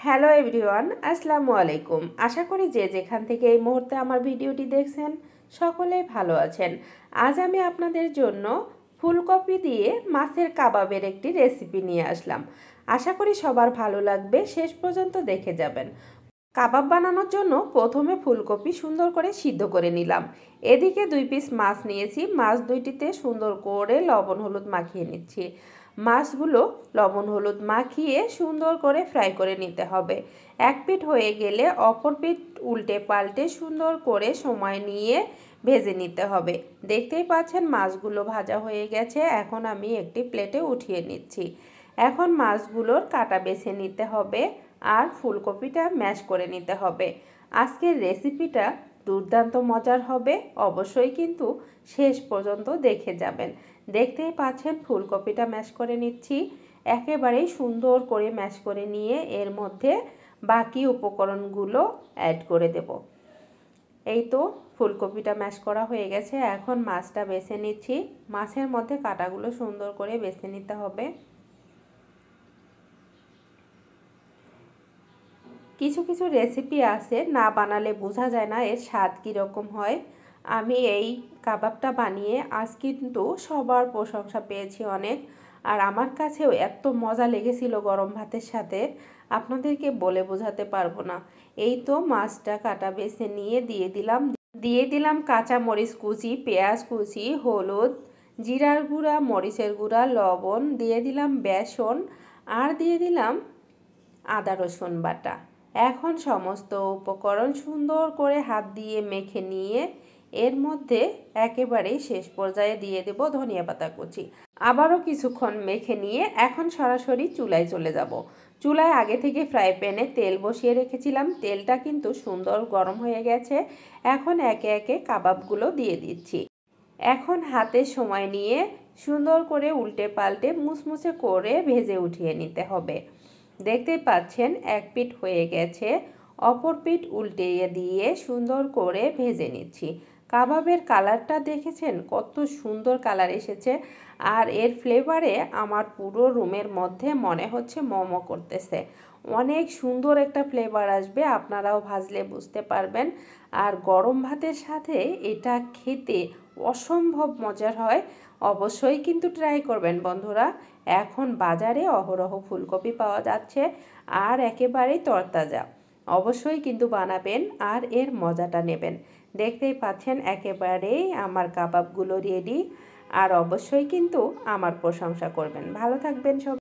Hello everyone, আসসালামু আলাইকুম। আশা করি যে যেখান থেকে এই মুহূর্তে আমার ভিডিওটি দেখছেন সকলেই ভালো আছেন। আজ আমি আপনাদের জন্য ফুলকপি দিয়ে মাছের কাবাবের একটি রেসিপি নিয়ে আসলাম। আশা করি সবার ভালো লাগবে, শেষ পর্যন্ত দেখে যাবেন। কাবাব বানানোর জন্য প্রথমে ফুলকপি সুন্দর করে সিদ্ধ করে নিলাম। এদিকে 2 পিস মাছ নিয়েছি, মাছ দুইটিতে সুন্দর করে লবণ হলুদ মাখিয়ে নিচ্ছি। মাছগুলো লবণ হলুদ মাখিয়ে সুন্দর করে ফ্রাই করে নিতে হবে। এক পিঠ হয়ে গেলে অপর পিঠ উল্টে পাল্টে সুন্দর করে সময় নিয়ে ভেজে নিতে হবে। দেখতেই পাচ্ছেন মাছগুলো ভাজা হয়ে গেছে। এখন আমি একটি প্লেটে উঠিয়ে নিচ্ছি। এখন মাছগুলোর কাটা বেছে নিতে হবে আর ফুলকপিটা ম্যাশ করে নিতে হবে। আজকের রেসিপিটা দুর্দান্ত মজার হবে, অবশ্যই কিন্তু শেষ পর্যন্ত দেখে যাবেন। দেখতেই পাচ্ছেন ফুলকপিটা ম্যাশ করে নিচ্ছি। একেবারেই সুন্দর করে ম্যাশ করে নিয়ে এর মধ্যে বাকি উপকরণগুলো অ্যাড করে দেব। এই তো ফুলকপিটা ম্যাশ করা হয়ে গেছে। এখন মাছটা বেছে নিচ্ছি। মাছের মধ্যে কাঁটাগুলো সুন্দর করে বেছে নিতে হবে। কিছু কিছু রেসিপি আছে না বানালে বোঝা যায় না এর স্বাদ কীরকম হয়। আমি এই কাবাবটা বানিয়ে আজ কিন্তু সবার প্রশংসা পেয়েছি অনেক। আর আমার কাছেও এত মজা লেগেছিল গরম ভাতের সাথে, আপনাদেরকে বলে বোঝাতে পারবো না। এই তো মাছটা কাটা বেছে নিয়ে দিয়ে দিলাম কাঁচা মরিচ কুচি, পেঁয়াজ কুচি, হলুদ, জিরার গুঁড়া, মরিচের গুঁড়া, লবণ, দিয়ে দিলাম বেসন আর দিয়ে দিলাম আদা রসুন বাটা। এখন সমস্ত উপকরণ সুন্দর করে হাত দিয়ে মেখে নিয়ে এর মধ্যে একেবারেই শেষ পর্যায়ে দিয়ে দেব ধনিয়া পাতা কুচি। আবারও কিছুক্ষণ মেখে নিয়ে এখন সরাসরি চুলায় চলে যাব। চুলায় আগে থেকে ফ্রাই প্যানে তেল বসিয়ে রেখেছিলাম। তেলটা কিন্তু সুন্দর গরম হয়ে গেছে। এখন একে একে কাবাবগুলো দিয়ে দিচ্ছি। এখন হাতে সময় নিয়ে সুন্দর করে উল্টে পাল্টে মুচমুচে করে ভেজে উঠিয়ে নিতে হবে। দেখতেই পাচ্ছেন এক পিঠ হয়ে গেছে, অপর পিঠ উল্টে দিয়ে সুন্দর করে ভেজে নিচ্ছি। কাবাবের কালারটা দেখেছেন কত সুন্দর কালার এসেছে, আর এর ফ্লেভারে আমার পুরো রুমের মধ্যে মনে হচ্ছে মোমো করতেছে। অনেক সুন্দর একটা ফ্লেভার আসবে, আপনারাও ভাজলে বুঝতে পারবেন। আর গরম ভাতের সাথে এটা খেতে অসম্ভব মজার হয়। অবশ্যই কিন্তু ট্রাই করবেন বন্ধুরা। এখন বাজারে অহরহ ফুলকপি পাওয়া যাচ্ছে আর একেবারেই তরতাজা। অবশ্যই কিন্তু বানাবেন আর এর মজাটা নেবেন। দেখতেই পাচ্ছেন একেবারেই আমার কাবাবগুলো রেডি। আর অবশ্যই কিন্তু আমার প্রশংসা করবেন। ভালো থাকবেন সবাই।